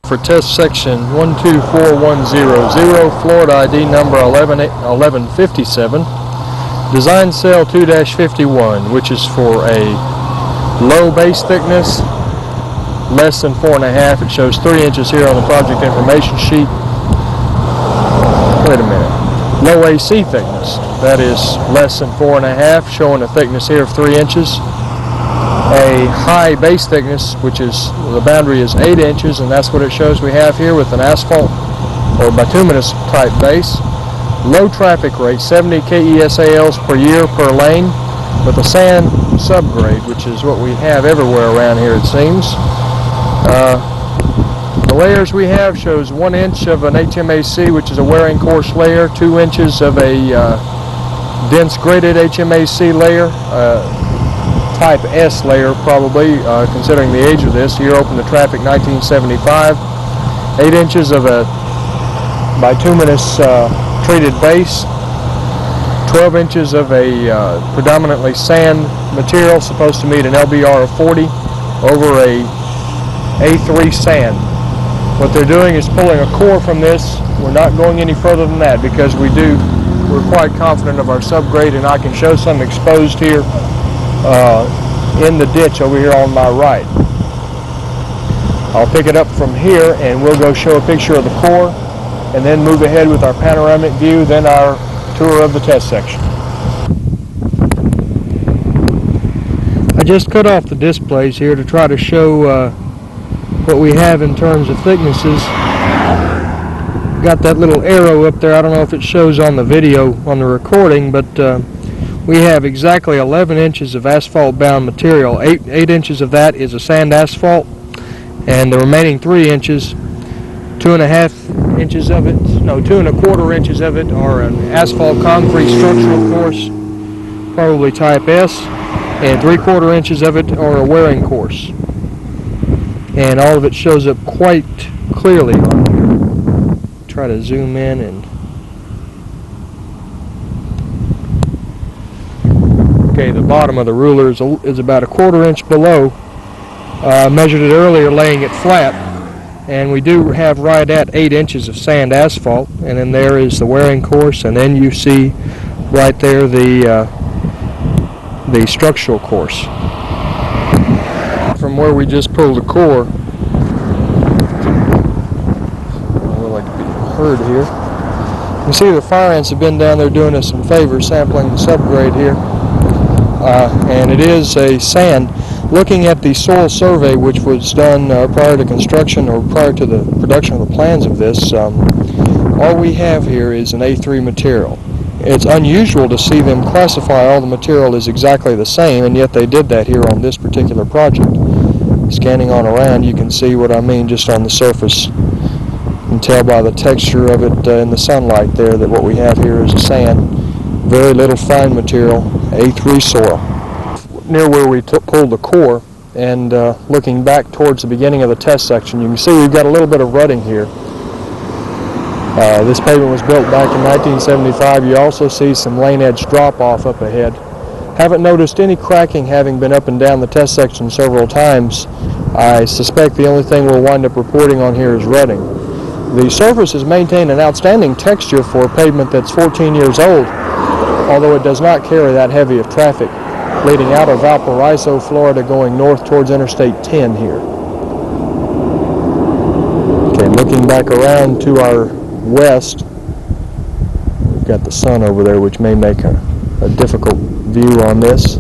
for test section 124100, Florida ID number 1157, design cell 2-51, which is for a low base thickness, less than 4.5. It shows 3 inches here on the project information sheet. Wait a minute. Low AC thickness, that is less than 4.5, showing a thickness here of 3 inches. A high base thickness, which is, the boundary is 8 inches, and that's what it shows we have here with an asphalt or bituminous type base. Low traffic rate, 70 KESALs per year per lane, with a sand subgrade, which is what we have everywhere around here, it seems. The layers we have shows 1 inch of an HMAC, which is a wearing course layer, 2 inches of a dense graded HMAC layer, type S layer probably, considering the age of this. Year open to traffic 1975. 8 inches of a bituminous treated base. 12 inches of a predominantly sand material, supposed to meet an LBR of 40 over a A3 sand. What they're doing is pulling a core from this. We're not going any further than that because we're quite confident of our subgrade, and I can show some exposed here in the ditch over here on my right. I'll pick it up from here and we'll go show a picture of the core and then move ahead with our panoramic view, then our tour of the test section. I just cut off the displays here to try to show what we have in terms of thicknesses. Got that little arrow up there. I don't know if it shows on the video, on the recording, but we have exactly 11 inches of asphalt bound material. 8 inches of that is a sand asphalt, and the remaining 3 inches, 2.25 inches of it, no, 2.25 inches of it are an asphalt concrete structural course, probably type S, and 3/4 inches of it are a wearing course. And all of it shows up quite clearly on here. Try to zoom in and okay, the bottom of the ruler is about 1/4 inch below. Measured it earlier laying it flat, and we do have right at 8 inches of sand asphalt, and then there is the wearing course, and then you see right there the structural course. From where we just pulled the core, I would like to be heard here. You can see the fire ants have been down there doing us some favors, sampling the subgrade here, and it is a sand. Looking at the soil survey, which was done prior to construction or prior to the production of the plans of this, all we have here is an A3 material. It's unusual to see them classify all the material as exactly the same, and yet they did that here on this particular project. Scanning on around, you can see what I mean just on the surface. You can tell by the texture of it in the sunlight there that what we have here is a sand. Very little fine material, A3 soil. Near where we pulled the core, and looking back towards the beginning of the test section, you can see we've got a little bit of rutting here. This pavement was built back in 1975. You also see some lane edge drop off up ahead. Haven't noticed any cracking, having been up and down the test section several times. I suspect the only thing we'll wind up reporting on here is rutting. The surface has maintained an outstanding texture for a pavement that's 14 years old, although it does not carry that heavy of traffic leading out of Valparaiso, Florida, going north towards Interstate 10 here. Okay, looking back around to our west, we've got the sun over there, which may make a difficult view on this. I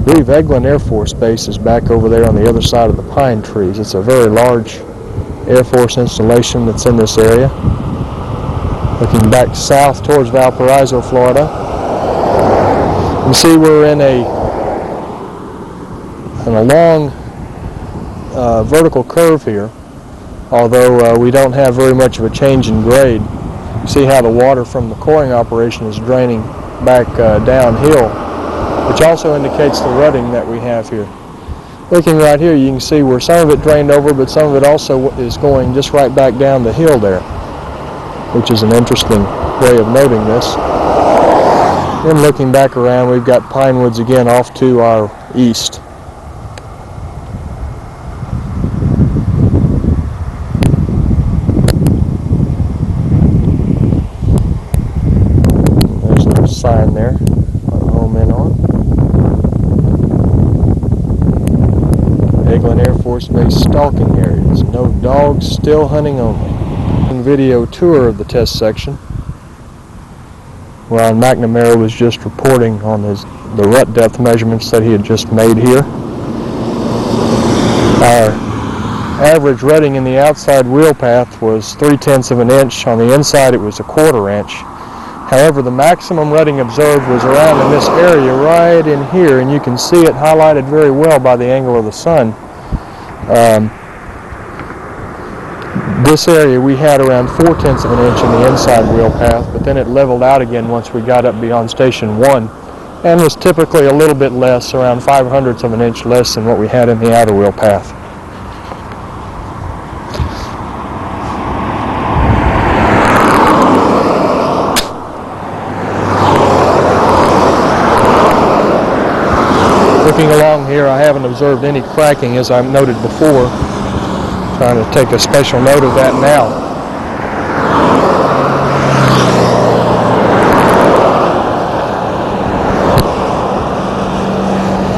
believe Eglin Air Force Base is back over there on the other side of the pine trees. It's a very large Air Force installation that's in this area. Looking back south towards Valparaiso, Florida, you can see we're in a long vertical curve here, although we don't have very much of a change in grade. You see how the water from the coring operation is draining back downhill, which also indicates the rutting that we have here. Looking right here, you can see where some of it drained over, but some of it also is going just right back down the hill there, which is an interesting way of noting this. Then looking back around, we've got pine woods again off to our east. Eglin Air Force Base stalking areas. No dogs, still hunting only. Video tour of the test section. Ron McNamara was just reporting on the rut depth measurements that he had just made here. Our average rutting in the outside wheel path was 3/10 of an inch. On the inside it was 1/4 inch. However, the maximum rutting observed was around in this area right in here, and you can see it highlighted very well by the angle of the sun. This area we had around 4/10 of an inch in the inside wheel path, but then it leveled out again once we got up beyond Station 1, and was typically a little bit less, around 5/100 of an inch less than what we had in the outer wheel path. Looking along here, I haven't observed any cracking as I noted before. Trying to take a special note of that now.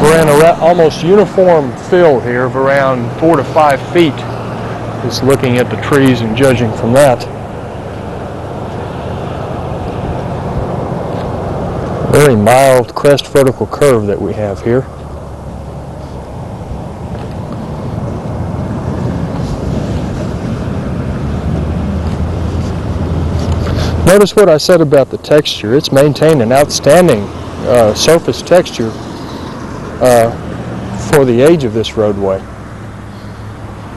We're in a almost uniform fill here of around 4 to 5 feet. Just looking at the trees and judging from that. Very mild crest vertical curve that we have here. Notice what I said about the texture. It's maintained an outstanding surface texture for the age of this roadway.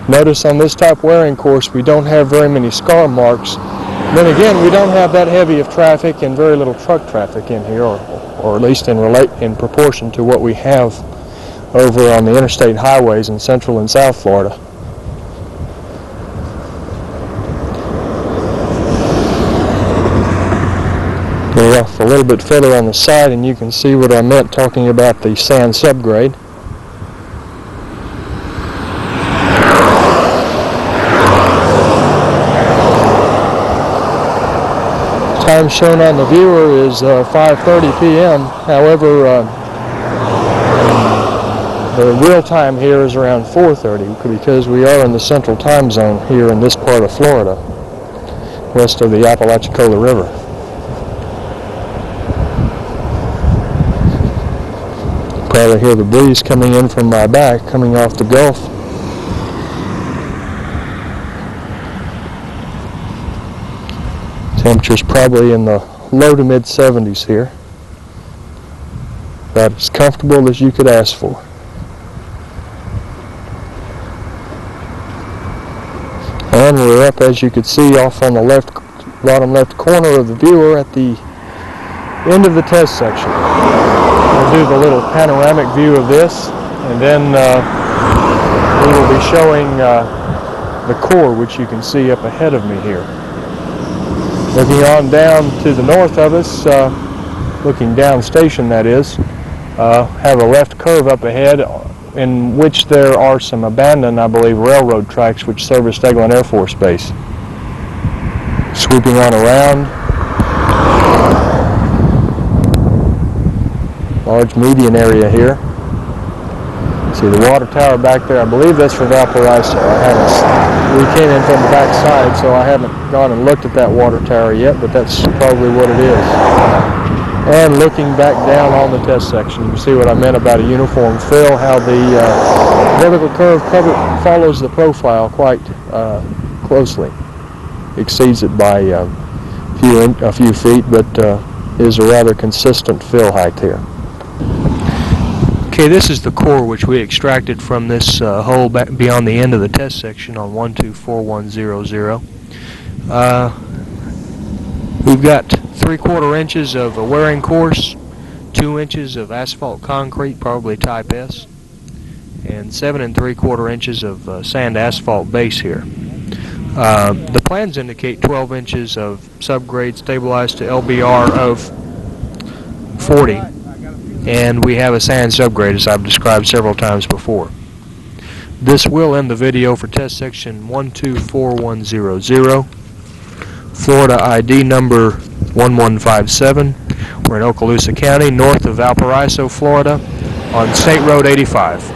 Notice on this type wearing course we don't have very many scar marks. Then again, we don't have that heavy of traffic and very little truck traffic in here, or at least in proportion to what we have over on the interstate highways in Central and South Florida. Go off a little bit further on the side and you can see what I meant talking about the sand subgrade. Time shown on the viewer is 5:30 p.m. However, the real time here is around 4:30 because we are in the central time zone here in this part of Florida, west of the Apalachicola River. Probably hear the breeze coming in from my back, coming off the Gulf. Temperature's probably in the low to mid 70s here. About as comfortable as you could ask for. And we're up, as you could see, off on the bottom left corner of the viewer at the end of the test section. We'll do the little panoramic view of this, and then we will be showing the core, which you can see up ahead of me here. Looking on down to the north of us, looking down station that is, have a left curve up ahead in which there are some abandoned, I believe, railroad tracks which serviced Eglin Air Force Base. Sweeping on around. Large median area here. See the water tower back there. I believe that's for Valparaiso. We came in from the back side, so I haven't gone and looked at that water tower yet, but that's probably what it is. And looking back down on the test section, you can see what I meant about a uniform fill, how the vertical curve follows the profile quite closely. Exceeds it by a few feet, but is a rather consistent fill height here. Okay, this is the core which we extracted from this hole back beyond the end of the test section on 124100. We've got 3/4 inches of a wearing course, 2 inches of asphalt concrete, probably type S, and 7 3/4 inches of sand asphalt base here. The plans indicate 12 inches of subgrade stabilized to LBR of 40. And we have a sand subgrade, as I've described several times before. This will end the video for test section 124100, Florida ID number 1157. We're in Okaloosa County, north of Valparaiso, Florida, on State Road 85.